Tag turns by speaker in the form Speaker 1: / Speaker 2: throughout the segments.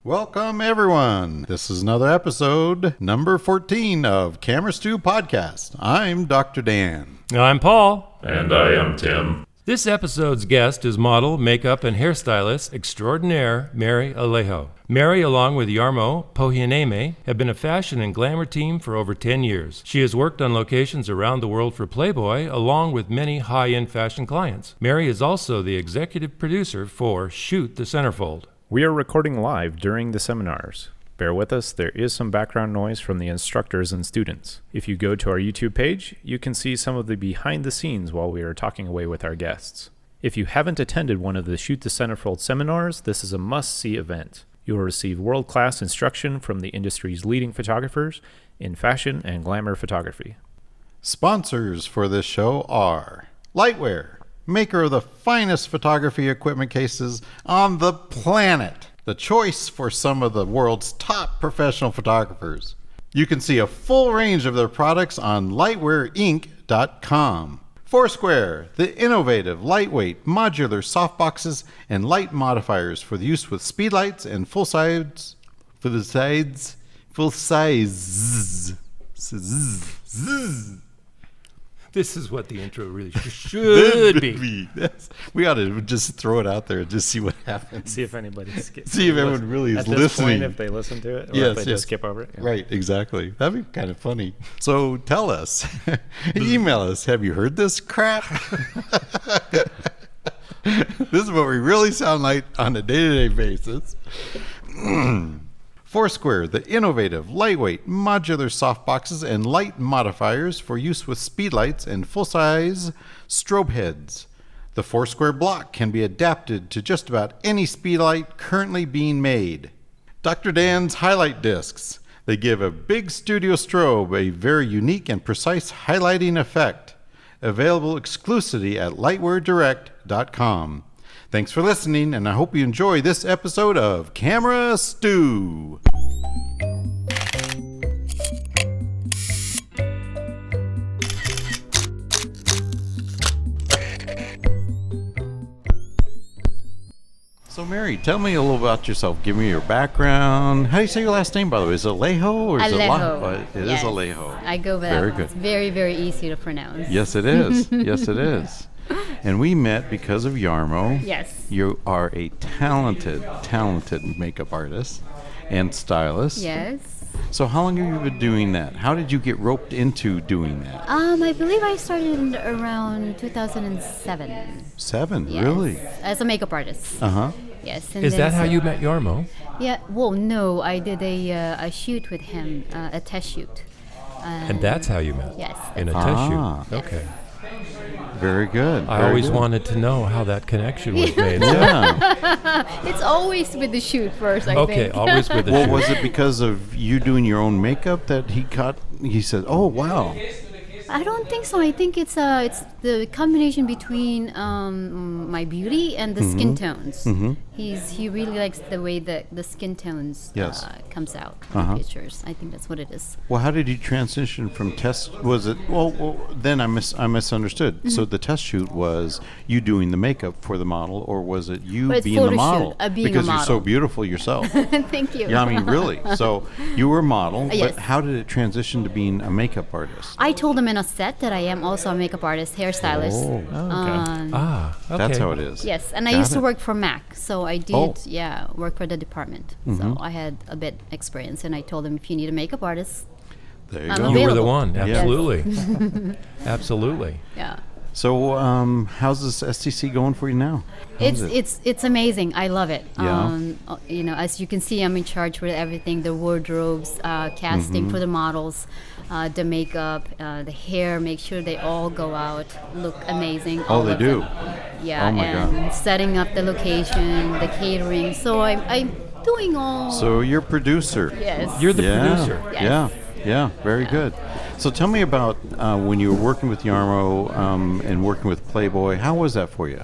Speaker 1: Welcome, everyone. This is another episode, number 14 of Camera Stew Podcast. I'm Dr. Dan.
Speaker 2: I'm Paul.
Speaker 3: And I am Tim.
Speaker 2: This episode's guest is model, makeup, and hairstylist extraordinaire Mary Alejo. Mary, along with Jarmo Pohjaniemi, have been a fashion and glamour team for over 10 years. She has worked on locations around the world for Playboy, along with many high-end fashion clients. Mary is also the executive producer for Shoot the Centerfold.
Speaker 4: We are recording live during the seminars. Bear with us, there is some background noise from the instructors and students. If you go to our YouTube page, you can see some of the behind the scenes while we are talking away with our guests. If you haven't attended one of the Shoot the Centerfold seminars, this is a must-see event. You will receive world-class instruction from the industry's leading photographers in fashion and glamour photography.
Speaker 1: Sponsors for this show are Lightwear, maker of the finest photography equipment cases on the planet. The choice for some of the world's top professional photographers. You can see a full range of their products on lightwearinc.com. Foursquare, the innovative, lightweight, modular softboxes and light modifiers for the use with speedlights and full size.
Speaker 2: This is what the intro really should be.
Speaker 1: Yes. We ought to just throw it out there and just see what happens.
Speaker 4: See if anybody skips.
Speaker 1: See if everyone really is
Speaker 4: at this
Speaker 1: listening.
Speaker 4: point, if they listen to it, or
Speaker 1: Yes,
Speaker 4: if they just skip over it. Yeah.
Speaker 1: Right, exactly. That'd be kind of funny. So tell us, email us, have you heard this crap? This is what we really sound like on a day-to-day basis. Foursquare, the innovative, lightweight, modular softboxes and light modifiers for use with speedlights and full-size strobe heads. The Foursquare block can be adapted to just about any speedlight currently being made. Dr. Dan's highlight discs. They give a big studio strobe a very unique and precise highlighting effect. Available exclusively at lightweardirect.com. Thanks for listening, and I hope you enjoy this episode of Camera Stew. So, Mary, tell me a little about yourself. Give me your background. How do you say your last name, by the way? Is it Alejo or is
Speaker 5: Alejo.
Speaker 1: It
Speaker 5: Yes.
Speaker 1: is Alejo.
Speaker 5: I go by
Speaker 1: Very
Speaker 5: that one.
Speaker 1: good.
Speaker 5: It's very, very easy to pronounce.
Speaker 1: Yes, it is. Yes, it is. And we met because of Jarmo.
Speaker 5: Yes.
Speaker 1: You are a talented makeup artist and stylist.
Speaker 5: Yes.
Speaker 1: So how long have you been doing that? How did you get roped into doing that?
Speaker 5: I believe I started around 2007.
Speaker 1: Seven,
Speaker 5: Yes.
Speaker 1: really?
Speaker 5: As a makeup artist.
Speaker 1: Uh-huh.
Speaker 5: Yes. And
Speaker 2: Is
Speaker 5: then
Speaker 2: that how
Speaker 5: so-
Speaker 2: you met Jarmo?
Speaker 5: Yeah. Well, no. I did a shoot with him, a test shoot.
Speaker 2: And that's how you met?
Speaker 5: Yes.
Speaker 2: In a
Speaker 5: that's-
Speaker 2: test
Speaker 1: Ah.
Speaker 2: shoot? Okay.
Speaker 1: Very good.
Speaker 2: I
Speaker 1: very
Speaker 2: always
Speaker 1: good.
Speaker 2: wanted to know how that connection was made.
Speaker 1: Yeah.
Speaker 5: It's always with the shoot first, I
Speaker 2: Okay,
Speaker 5: think.
Speaker 2: always with the
Speaker 1: Well,
Speaker 2: shoot.
Speaker 1: was it because of you doing your own makeup that he said, "Oh, wow."
Speaker 5: I don't think so. I think it's the combination between my beauty and the skin tones.
Speaker 1: Mm-hmm.
Speaker 5: He really likes the way that the skin tones
Speaker 1: Yes.
Speaker 5: comes out in
Speaker 1: Uh-huh.
Speaker 5: the pictures. I think that's what it is.
Speaker 1: Well, how did you transition from test? Was it well then I misunderstood.
Speaker 5: Mm-hmm.
Speaker 1: So the test shoot was you doing the makeup for the model, or was it you
Speaker 5: Well, it's
Speaker 1: being the
Speaker 5: photo
Speaker 1: model?
Speaker 5: shoot, being a
Speaker 1: because you're so
Speaker 5: model.
Speaker 1: beautiful yourself.
Speaker 5: Thank you.
Speaker 1: Yeah, I mean, really. So you were a model,
Speaker 5: Yes.
Speaker 1: but how did it transition to being a makeup artist?
Speaker 5: I told him in a set that I am also a makeup artist, hairstylist.
Speaker 1: Oh,
Speaker 2: okay.
Speaker 1: that's how it is.
Speaker 5: Yes, and I
Speaker 1: Got
Speaker 5: used to
Speaker 1: it.
Speaker 5: work for Mac, so I did,
Speaker 1: Oh.
Speaker 5: work for the department. So I had a bit experience, and I told him if you need a makeup artist,
Speaker 1: There you
Speaker 5: I'm
Speaker 1: go.
Speaker 2: You were the
Speaker 5: available.
Speaker 2: one.
Speaker 1: Yes.
Speaker 2: Absolutely. Absolutely.
Speaker 5: yeah.
Speaker 1: So how's this STC going for you now? How's it?
Speaker 5: It's amazing. I love it.
Speaker 1: Yeah.
Speaker 5: As you can see, I'm in charge with everything: the wardrobes, casting
Speaker 1: Mm-hmm.
Speaker 5: for the models, the makeup, the hair. Make sure they all go out, look amazing.
Speaker 1: Oh,
Speaker 5: all
Speaker 1: they
Speaker 5: of
Speaker 1: do?
Speaker 5: them. Yeah.
Speaker 1: Oh my
Speaker 5: and
Speaker 1: God.
Speaker 5: setting up the location, the catering. So I'm doing all.
Speaker 1: So you're producer.
Speaker 5: Yes.
Speaker 2: You're the
Speaker 1: Yeah.
Speaker 2: producer.
Speaker 5: Yes.
Speaker 1: Yeah, very good. So tell me about when you were working with Jarmo and working with Playboy. How was that for you?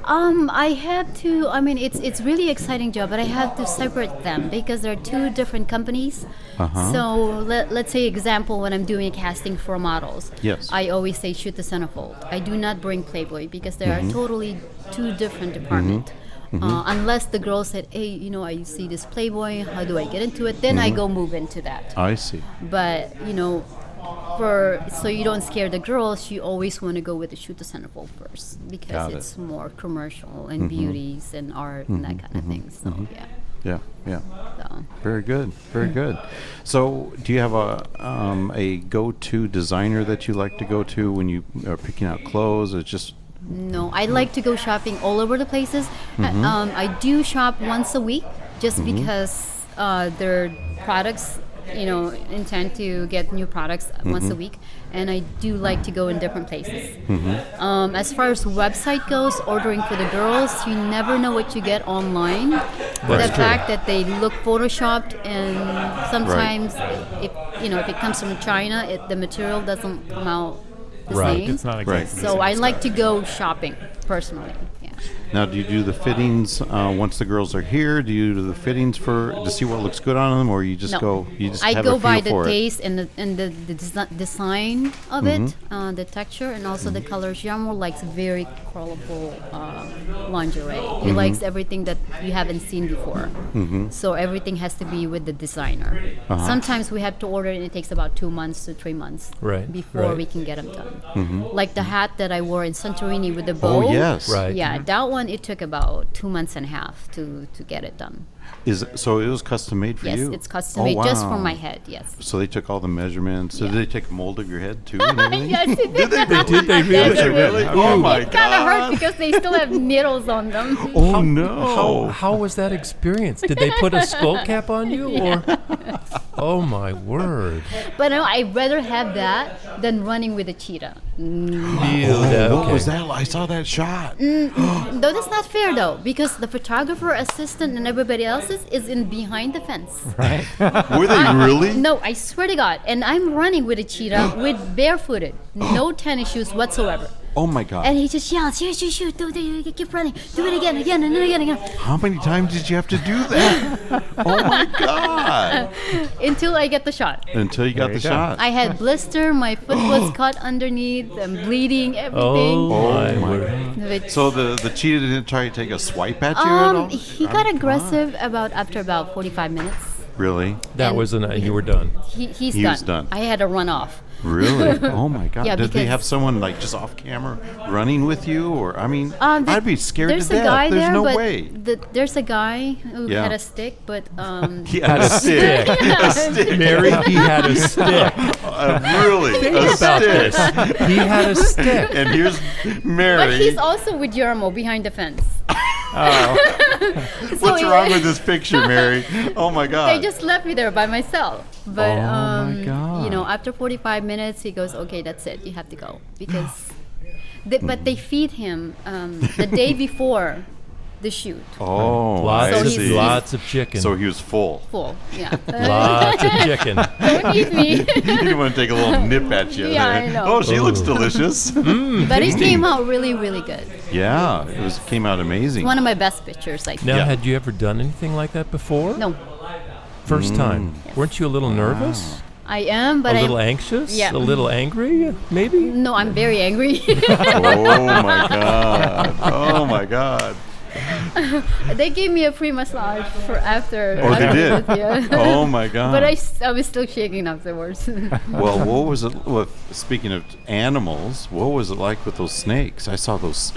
Speaker 5: I had to. I mean, it's really exciting job, but I have to separate them because they're two different companies.
Speaker 1: Uh-huh.
Speaker 5: So let's say, example, when I'm doing a casting for models,
Speaker 1: Yes.
Speaker 5: I always say shoot the centerfold. I do not bring Playboy because they are totally two different departments. Unless the girl said, hey, you know, I see this Playboy, how do I get into it? Then I go move into that.
Speaker 1: I see.
Speaker 5: But, you know, so you don't scare the girls, you always want to go with the Shoot the Centerfold first, because
Speaker 1: Got it.
Speaker 5: it's more commercial and beauties and art and that kind of thing. So, yeah.
Speaker 1: Yeah.
Speaker 5: So.
Speaker 1: Very good. Very good. So, do you have a go-to designer that you like to go to when you are picking out clothes? Or just
Speaker 5: No, I like to go shopping all over the places. I do shop once a week just because their products, you know, intend to get new products once a week, and I do like to go in different places. As far as website goes, ordering for the girls, you never know what you get online.
Speaker 2: That's
Speaker 5: The
Speaker 2: true.
Speaker 5: fact that they look photoshopped, and sometimes if it comes from China, the material doesn't come out the
Speaker 2: Right.
Speaker 5: same.
Speaker 4: It's not
Speaker 1: Right.
Speaker 4: exactly the
Speaker 5: So
Speaker 4: same
Speaker 5: I
Speaker 4: stuff.
Speaker 5: like to go shopping personally. Yeah.
Speaker 1: now, do you do the fittings once the girls are here? Do you do the fittings to see what looks good on them, or you just
Speaker 5: No.
Speaker 1: You just
Speaker 5: I
Speaker 1: have
Speaker 5: go
Speaker 1: a feel
Speaker 5: by the
Speaker 1: for it?
Speaker 5: taste and the design of it, the texture, and also the colors. Jarmo likes very colorful lingerie. He likes everything that you haven't seen before. So everything has to be with the designer. Sometimes we have to order, and it takes about 2 months to 3 months
Speaker 2: Right,
Speaker 5: before
Speaker 2: right.
Speaker 5: we can get them done. Like the hat that I wore in Santorini with the bow.
Speaker 1: Oh yes.
Speaker 2: Right.
Speaker 5: Yeah, that one, it took about 2 months and a half to get it done.
Speaker 1: So it was custom made for
Speaker 5: Yes,
Speaker 1: you?
Speaker 5: it's custom
Speaker 1: Oh,
Speaker 5: made just for
Speaker 1: wow.
Speaker 5: my head. Yes.
Speaker 1: So they took all the measurements. So
Speaker 5: Yeah.
Speaker 1: did they take a mold of your head too? And everything?
Speaker 5: Yes, it did.
Speaker 2: Did they really?
Speaker 5: Yes, it did.
Speaker 1: Really? Oh my
Speaker 5: It kind of hurt
Speaker 1: god!
Speaker 5: because they still have needles on them.
Speaker 1: Oh no!
Speaker 2: How was that experience? Did they put a skull cap on you, or? Oh my word!
Speaker 5: But no, I'd rather have that than running with a cheetah.
Speaker 1: What was that? I saw that shot.
Speaker 5: Though that's not fair though, because the photographer, assistant, and everybody else is in behind the fence.
Speaker 1: Were they really?
Speaker 5: No, I swear to God. And I'm running with a cheetah with barefooted, no tennis shoes whatsoever.
Speaker 1: Oh my god!
Speaker 5: And he just yells, shoot, do it, keep running, do it again, and again.
Speaker 1: How many times did you have to do that? Oh my god!
Speaker 5: Until I get the shot.
Speaker 1: Until you got
Speaker 4: There
Speaker 1: the
Speaker 4: you go.
Speaker 1: shot.
Speaker 5: I had blister, my foot was cut underneath, I'm bleeding, everything.
Speaker 2: Oh my
Speaker 1: my
Speaker 2: word!
Speaker 5: Which-
Speaker 1: So the cheetah didn't try to take a swipe at you at all?
Speaker 5: he got aggressive after about 45 minutes.
Speaker 1: Really?
Speaker 2: That
Speaker 5: And
Speaker 2: was you were done.
Speaker 5: He's
Speaker 1: He
Speaker 5: done.
Speaker 1: was done.
Speaker 5: I had to run off.
Speaker 1: Really? Oh my god!
Speaker 5: Yeah,
Speaker 1: Did they
Speaker 5: because-
Speaker 1: have someone like just off camera running with you, or I mean, I'd be scared to
Speaker 5: There's
Speaker 1: death.
Speaker 5: a guy
Speaker 1: There's
Speaker 5: there,
Speaker 1: no
Speaker 5: but
Speaker 1: way.
Speaker 5: There's a guy who
Speaker 1: Yeah.
Speaker 5: had a stick, but
Speaker 1: He had a stick. A stick.
Speaker 2: Mary, he had a stick.
Speaker 1: Really?
Speaker 2: Think
Speaker 1: A
Speaker 2: about
Speaker 1: stick.
Speaker 2: this. He had a stick.
Speaker 1: And here's Mary.
Speaker 5: but he's also with Jarmo behind the fence.
Speaker 1: What's wrong with this picture, Mary? Oh my
Speaker 5: They
Speaker 1: god.
Speaker 5: just left me there by myself. But
Speaker 1: Oh my God.
Speaker 5: you know, after 45 minutes, he goes, "Okay, that's it. You have to go," because. But they feed him the day before the shoot.
Speaker 1: Oh,
Speaker 2: Lots
Speaker 1: I
Speaker 2: of
Speaker 1: see.
Speaker 2: lots of chicken.
Speaker 1: So he was full.
Speaker 5: Full, yeah.
Speaker 2: Lots of chicken.
Speaker 5: Don't eat me.
Speaker 1: He didn't want to take a little nip at you.
Speaker 5: Yeah, I know.
Speaker 1: Oh, she looks
Speaker 2: Ooh.
Speaker 1: delicious.
Speaker 5: But it came out really, really good.
Speaker 1: Yeah, it came out amazing.
Speaker 5: One of my best pictures, I think.
Speaker 2: Now,
Speaker 1: Yeah.
Speaker 2: had you ever done anything like that before?
Speaker 5: No,
Speaker 2: First time.
Speaker 5: Yes.
Speaker 2: Weren't you a little nervous?
Speaker 5: I am, but
Speaker 2: A little
Speaker 5: I.
Speaker 2: anxious?
Speaker 5: Yeah.
Speaker 2: A little angry? Maybe?
Speaker 5: No, I'm very angry.
Speaker 1: Oh my god. Oh my god.
Speaker 5: They gave me a free massage for after.
Speaker 1: Oh, they
Speaker 5: after
Speaker 1: did?
Speaker 5: this, yeah.
Speaker 1: Oh my god.
Speaker 5: But I was still shaking afterwards.
Speaker 1: Well, what was it? Well, speaking of animals, what was it like with those snakes? I saw those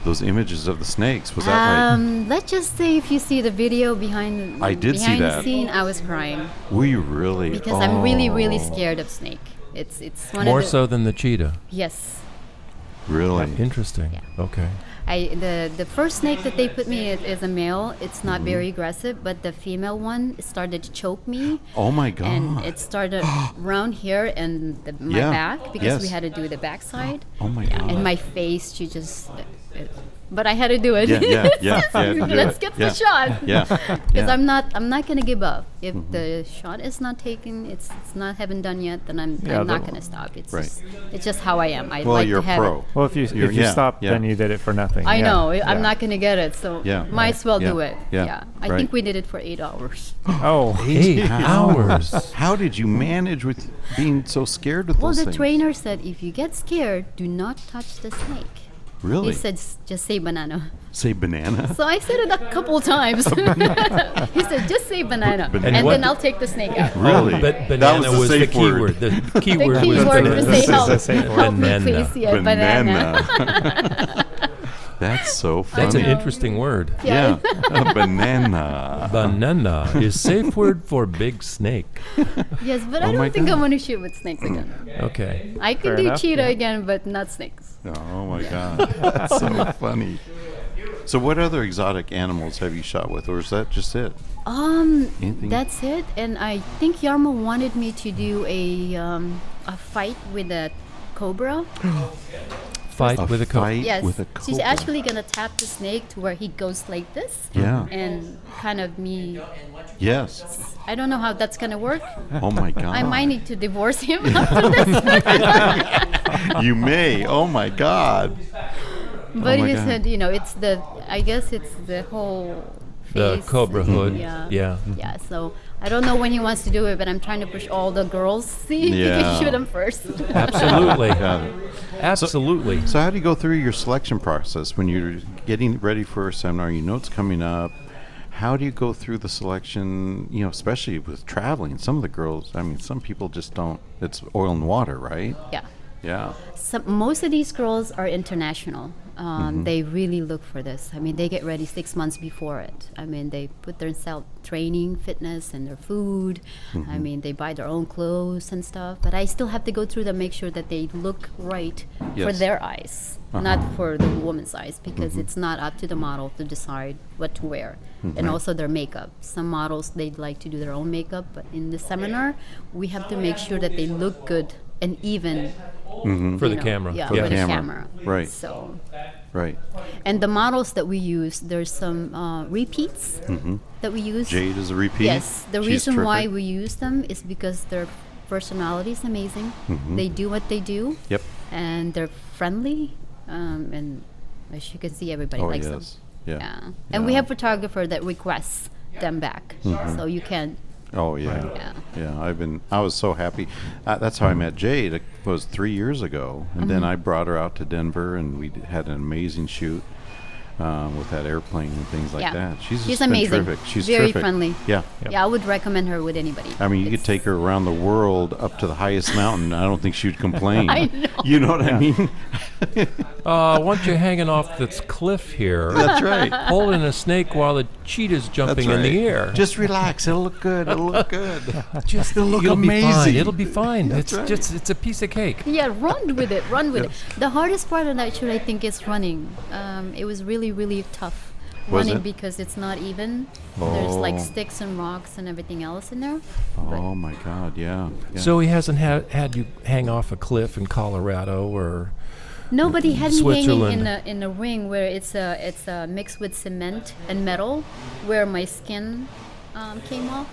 Speaker 1: those images of the snakes. Was that like?
Speaker 5: Let's just say if you see the video behind
Speaker 1: I did see
Speaker 5: behind
Speaker 1: that.
Speaker 5: the scene, I was crying
Speaker 1: Were you really?
Speaker 5: because I'm really, really
Speaker 1: Oh,
Speaker 5: scared of snake. It's one
Speaker 2: More
Speaker 5: of the,
Speaker 2: so than the cheetah.
Speaker 5: Yes.
Speaker 1: Really?
Speaker 2: Interesting.
Speaker 5: Yeah.
Speaker 2: Okay.
Speaker 5: The first snake that they put me is a male. It's not very aggressive, but the female one started to choke me.
Speaker 1: Oh my god.
Speaker 5: And it started around here and my
Speaker 1: Yeah.
Speaker 5: back because we
Speaker 1: Yes.
Speaker 5: had to do the backside.
Speaker 1: Oh my god.
Speaker 5: And my face, she just. But I had to do it.
Speaker 1: Yeah, yeah, yeah. yeah, to do
Speaker 5: Let's
Speaker 1: it.
Speaker 5: get
Speaker 1: yeah.
Speaker 5: the shot.
Speaker 1: Yeah.
Speaker 5: Because
Speaker 1: yeah.
Speaker 5: I'm not gonna give up. If the shot is not taken, it's not haven't done yet, then I'm not gonna stop. It's just how I am. I
Speaker 1: Well,
Speaker 5: like
Speaker 1: you're
Speaker 5: to
Speaker 1: a
Speaker 5: have
Speaker 1: pro.
Speaker 5: it.
Speaker 4: Well, if you
Speaker 1: Yeah,
Speaker 4: stop,
Speaker 1: yeah.
Speaker 4: then you did it for nothing.
Speaker 5: I
Speaker 4: Yeah,
Speaker 5: know.
Speaker 4: yeah.
Speaker 5: I'm not gonna get it, so
Speaker 1: Yeah.
Speaker 5: might as well
Speaker 1: Yeah,
Speaker 5: do it.
Speaker 1: yeah,
Speaker 5: I
Speaker 1: right.
Speaker 5: think we did it for 8 hours.
Speaker 4: Oh,
Speaker 2: 8 hours.
Speaker 1: How did you manage with being so scared with
Speaker 5: Well,
Speaker 1: those
Speaker 5: the
Speaker 1: things?
Speaker 5: trainer said if you get scared, do not touch the snake.
Speaker 1: Really?
Speaker 5: He said, just say banana.
Speaker 1: Say banana?
Speaker 5: So I said it a couple times. He said, just say banana.
Speaker 1: Banana.
Speaker 5: And
Speaker 2: what-
Speaker 5: then I'll take the snake out.
Speaker 1: Really?
Speaker 2: But
Speaker 1: That
Speaker 2: banana was the
Speaker 1: safe
Speaker 2: key
Speaker 1: word.
Speaker 2: word. The key
Speaker 5: The
Speaker 2: word
Speaker 5: key
Speaker 2: was
Speaker 5: word to
Speaker 2: banana.
Speaker 5: say help,
Speaker 4: a safe
Speaker 5: help me
Speaker 2: Banana.
Speaker 5: please. Yeah, banana.
Speaker 1: That's so funny.
Speaker 2: That's an interesting word.
Speaker 1: Yeah. A banana.
Speaker 2: Banana is safe word for big snake.
Speaker 5: Yes, but
Speaker 1: Oh
Speaker 5: I
Speaker 1: my
Speaker 5: don't think
Speaker 1: God.
Speaker 5: I want to shoot with snakes again.
Speaker 2: Okay.
Speaker 5: I could
Speaker 4: Fair
Speaker 5: do
Speaker 4: enough,
Speaker 5: cheetah
Speaker 4: yeah.
Speaker 5: again, but not snakes.
Speaker 1: Oh my God. That's so funny. So what other exotic animals have you shot with, or is that just it? Anything?
Speaker 5: That's it. And I think Jarmo wanted me to do a fight with a cobra.
Speaker 2: Fight with a coat.
Speaker 1: fight
Speaker 5: Yes,
Speaker 1: with a
Speaker 5: she's
Speaker 1: cobra.
Speaker 5: actually gonna tap the snake to where he goes like this.
Speaker 1: Yeah.
Speaker 5: And kind of me.
Speaker 1: Yes.
Speaker 5: I don't know how that's gonna work.
Speaker 1: Oh my God.
Speaker 5: I might need to divorce him after this.
Speaker 1: You may. Oh my God.
Speaker 5: But
Speaker 1: my
Speaker 5: he
Speaker 1: God.
Speaker 5: said, it's I guess it's the whole
Speaker 2: The
Speaker 5: face.
Speaker 2: cobra hood.
Speaker 5: Yeah.
Speaker 2: Yeah.
Speaker 5: Yeah, so I don't know when he wants to do it, but I'm trying to push all the girls. See if he
Speaker 1: Yeah.
Speaker 5: can shoot him first.
Speaker 2: Absolutely.
Speaker 1: Got it.
Speaker 2: Absolutely.
Speaker 1: So how do you go through your selection process when you're getting ready for a seminar? You know it's coming up. How do you go through the selection, especially with traveling? Some of the girls, some people just don't. It's oil and water, right?
Speaker 5: Yeah.
Speaker 1: Yeah.
Speaker 5: Most of these girls are international. They really look for this. They get ready 6 months before it. They put their self training, fitness, and their food. They buy their own clothes and stuff. But I still have to go through them, make sure that they look right for
Speaker 1: Yes.
Speaker 5: their eyes, not for the woman's eyes, because it's not up to the model to decide what to wear. And also their makeup. Some models, they'd like to do their own makeup, but in the seminar, we have to make sure that they look good and even
Speaker 2: For the camera.
Speaker 5: Yeah,
Speaker 1: For
Speaker 5: for
Speaker 1: the
Speaker 5: the
Speaker 1: camera.
Speaker 5: camera.
Speaker 1: Right.
Speaker 5: So,
Speaker 1: Right.
Speaker 5: and the models that we use, there's some repeats that we use.
Speaker 1: Jade is a repeat.
Speaker 5: Yes, the
Speaker 1: She's
Speaker 5: reason why
Speaker 1: terrific.
Speaker 5: we use them is because their personality is amazing. They do what they do.
Speaker 1: Yep.
Speaker 5: And they're friendly, and as you can see, everybody
Speaker 1: Oh
Speaker 5: likes them.
Speaker 1: yes. Yeah.
Speaker 5: Yeah. And we have photographer that requests them back, so you can.
Speaker 1: Oh yeah.
Speaker 5: Yeah.
Speaker 1: Yeah. I was so happy. That's how I met Jade. It was 3 years ago, and then I brought her out to Denver, and we had an amazing shoot with that airplane and things like
Speaker 5: Yeah.
Speaker 1: that. She's just
Speaker 5: amazing.
Speaker 1: been terrific. She's
Speaker 5: very
Speaker 1: terrific.
Speaker 5: friendly.
Speaker 1: Yeah.
Speaker 5: Yeah, I would recommend her with anybody.
Speaker 1: You could
Speaker 5: It's-
Speaker 1: take her around the world up to the highest mountain. I don't think she would complain.
Speaker 5: I know.
Speaker 1: You know what I mean?
Speaker 2: I want you hanging off this cliff here,
Speaker 1: That's right.
Speaker 2: holding a snake while the cheetah's
Speaker 1: That's
Speaker 2: jumping
Speaker 1: right.
Speaker 2: in the air.
Speaker 1: Just relax. It'll look good. It'll look good.
Speaker 2: Just
Speaker 1: it'll look
Speaker 2: Be fine.
Speaker 1: amazing.
Speaker 2: It'll be fine.
Speaker 1: That's right.
Speaker 2: It's a piece of cake.
Speaker 5: Yeah, run with it. Run with it. The hardest part of that shoot, I think, is running. It was really, really tough.
Speaker 1: Was
Speaker 5: Running
Speaker 1: it?
Speaker 5: because it's not even. There's like
Speaker 1: Oh.
Speaker 5: sticks and rocks and everything else in there.
Speaker 1: Oh my God. Yeah. Yeah.
Speaker 2: So he hasn't had you hang off a cliff in Colorado or
Speaker 5: Nobody had me hanging
Speaker 2: Switzerland.
Speaker 5: in a ring where it's mixed with cement and metal, where my skin came off.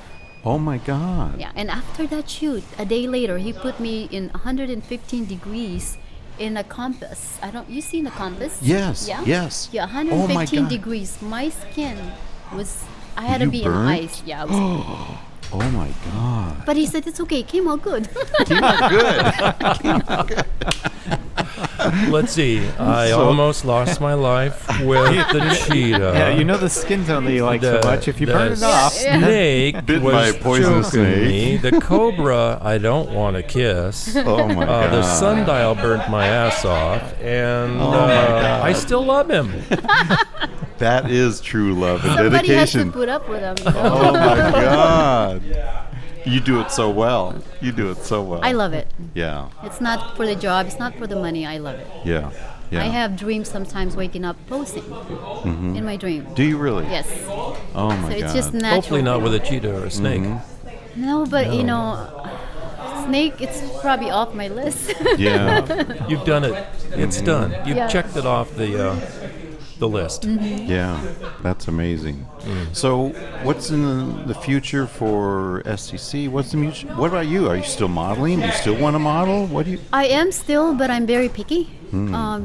Speaker 1: Oh my God.
Speaker 5: Yeah, and after that shoot, a day later, he put me in 115 degrees in a compass. You seen the compass?
Speaker 1: Yes.
Speaker 5: Yeah.
Speaker 1: Yes.
Speaker 5: Yeah,
Speaker 1: Oh my
Speaker 5: 115
Speaker 1: God.
Speaker 5: degrees. My skin was. I had to
Speaker 1: You
Speaker 5: be
Speaker 1: burnt?
Speaker 5: in ice. Yeah. I was,
Speaker 1: Oh my God.
Speaker 5: but he said it's okay. It came out good.
Speaker 2: let's see. I almost lost my life with the cheetah.
Speaker 4: Yeah, you know the skin tone that you like so much. If you burn it
Speaker 2: the
Speaker 4: off,
Speaker 5: Yeah.
Speaker 2: snake
Speaker 1: Bit
Speaker 2: was
Speaker 1: by a poisonous
Speaker 2: choking
Speaker 1: snake.
Speaker 2: me. The cobra I don't want to kiss.
Speaker 1: Oh my God.
Speaker 2: The sundial burnt my ass off, and
Speaker 1: Oh my God.
Speaker 2: I still love him.
Speaker 1: That is true love and
Speaker 5: Somebody has to
Speaker 1: dedication.
Speaker 5: put up with him.
Speaker 1: Oh my God. You do it so well. You do it so well.
Speaker 5: I love it.
Speaker 1: Yeah.
Speaker 5: It's not for the job. It's not for the money. I love it.
Speaker 1: Yeah. Yeah.
Speaker 5: I have dreams sometimes waking up posing in my dream.
Speaker 1: Do you really?
Speaker 5: Yes.
Speaker 1: Oh my
Speaker 5: So
Speaker 1: God.
Speaker 5: it's just natural.
Speaker 2: Hopefully not with a cheetah or a snake.
Speaker 5: No, but snake, it's probably off my list.
Speaker 1: Yeah.
Speaker 2: You've done it. It's done. You've
Speaker 5: Yeah.
Speaker 2: checked it off the list.
Speaker 1: Yeah. That's amazing. So, what's in the future for STC? What about you? Are you still modeling? Do you still want to model? What do you?
Speaker 5: I am still, but I'm very picky.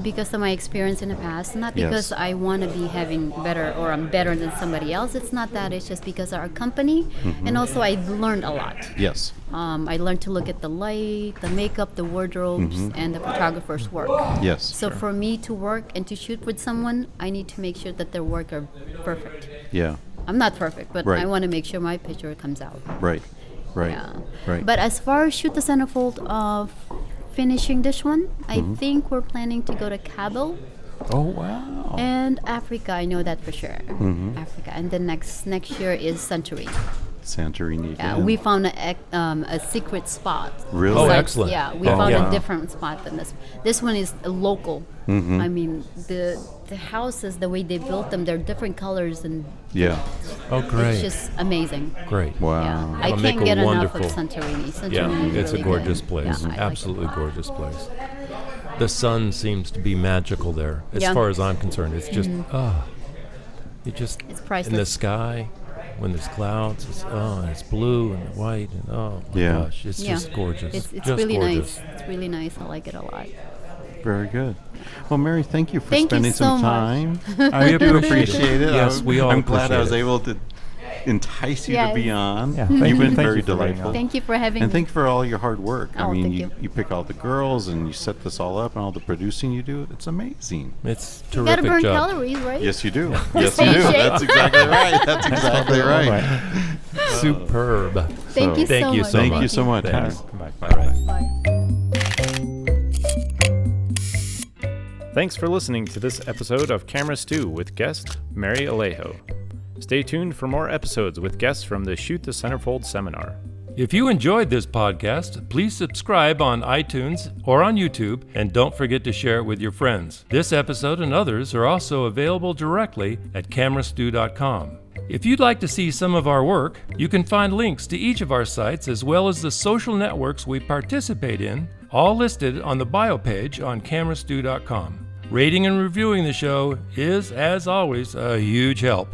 Speaker 5: because of my experience in the past. Not
Speaker 1: Yes.
Speaker 5: because I want to be having better or I'm better than somebody else. It's not that. It's just because of our company. And also I learned a lot.
Speaker 1: Yes.
Speaker 5: I learned to look at the light, the makeup, the wardrobes, and the photographer's work.
Speaker 1: Yes.
Speaker 5: So for me to work and to shoot with someone, I need to make sure that their work are perfect.
Speaker 1: Yeah.
Speaker 5: I'm not perfect, but
Speaker 1: Right.
Speaker 5: I want to make sure my picture comes out.
Speaker 1: Right. Right.
Speaker 5: Yeah.
Speaker 1: Right.
Speaker 5: But as far as Shoot the Centerfold finishing this one, I think we're planning to go to Cabo
Speaker 1: Oh wow.
Speaker 5: and Africa. I know that for sure. Africa, and then next year is Santorini.
Speaker 1: Santorini.
Speaker 5: Yeah,
Speaker 1: again.
Speaker 5: we found a secret spot.
Speaker 1: Really?
Speaker 2: Oh,
Speaker 5: Besides-
Speaker 2: excellent.
Speaker 5: Yeah, we
Speaker 2: Oh,
Speaker 5: found
Speaker 2: yeah.
Speaker 5: a different spot than this. This one is local. I mean, the houses, the way they built them, they're different colors, and
Speaker 1: Yeah.
Speaker 2: Oh, great.
Speaker 5: it's just amazing.
Speaker 2: Great.
Speaker 1: Wow.
Speaker 5: Yeah, I
Speaker 2: It'll
Speaker 5: can't
Speaker 2: make a
Speaker 5: get enough
Speaker 2: wonderful-
Speaker 5: of Santorini. Santorini
Speaker 2: Yeah,
Speaker 5: is
Speaker 2: it's a
Speaker 5: really
Speaker 2: gorgeous
Speaker 5: good.
Speaker 2: place.
Speaker 5: Yeah, I like it.
Speaker 2: Absolutely gorgeous place. The sun seems to be magical there, as
Speaker 5: Yeah.
Speaker 2: far as I'm concerned. It's just, it just,
Speaker 5: It's
Speaker 2: in the
Speaker 5: priceless.
Speaker 2: sky, when there's clouds, it's blue and white, and oh my
Speaker 1: Yeah.
Speaker 2: gosh, it's
Speaker 5: Yeah.
Speaker 2: just gorgeous.
Speaker 5: It's
Speaker 2: just
Speaker 5: really
Speaker 2: gorgeous.
Speaker 5: nice. It's really nice. I like it a lot.
Speaker 1: Very good. Well, Mary, thank you for
Speaker 5: Thank you
Speaker 1: spending
Speaker 5: so
Speaker 1: some
Speaker 5: much.
Speaker 1: time.
Speaker 2: We
Speaker 1: I do
Speaker 2: appreciate
Speaker 1: appreciate it.
Speaker 2: Yes, we all
Speaker 1: I'm glad I
Speaker 2: appreciate
Speaker 1: was
Speaker 2: it.
Speaker 1: able to entice you to
Speaker 5: Yes.
Speaker 1: be on.
Speaker 4: Yeah,
Speaker 1: You've been
Speaker 4: thank
Speaker 1: very
Speaker 4: you for being
Speaker 1: delightful.
Speaker 4: on.
Speaker 5: Thank you for having
Speaker 1: And
Speaker 5: me.
Speaker 1: thank you for all your hard work. I
Speaker 5: Oh,
Speaker 1: mean,
Speaker 5: thank
Speaker 1: you,
Speaker 5: you.
Speaker 1: pick all the girls and you set this all up and all the producing you do. It's amazing.
Speaker 2: It's
Speaker 5: You gotta
Speaker 2: terrific
Speaker 5: burn
Speaker 2: job.
Speaker 5: calories, right?
Speaker 1: Yes, you do. Yes, you
Speaker 5: Stay in
Speaker 1: do.
Speaker 5: shape.
Speaker 1: That's exactly right. That's exactly right.
Speaker 2: Superb.
Speaker 5: Thank you
Speaker 2: Thank
Speaker 5: so
Speaker 2: you
Speaker 5: much.
Speaker 2: so
Speaker 1: Thank
Speaker 2: much.
Speaker 1: you so much.
Speaker 2: Thanks.
Speaker 4: Bye.
Speaker 2: All right.
Speaker 5: Bye.
Speaker 4: Thanks for listening to this episode of Camera Stew with guest Mary Alejo. Stay tuned for more episodes with guests from the Shoot the Centerfold seminar.
Speaker 2: If you enjoyed this podcast, please subscribe on iTunes or on YouTube, and don't forget to share it with your friends. This episode and others are also available directly at camerastew.com. If you'd like to see some of our work, you can find links to each of our sites as well as the social networks we participate in, all listed on the bio page on camerastew.com. Rating and reviewing the show is, as always, a huge help.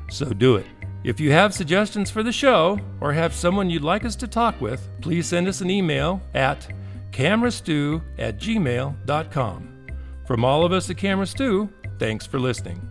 Speaker 2: So do it. If you have suggestions for the show or have someone you'd like us to talk with, please send us an email at camerastew@gmail.com. From all of us at Camera Stew, thanks for listening.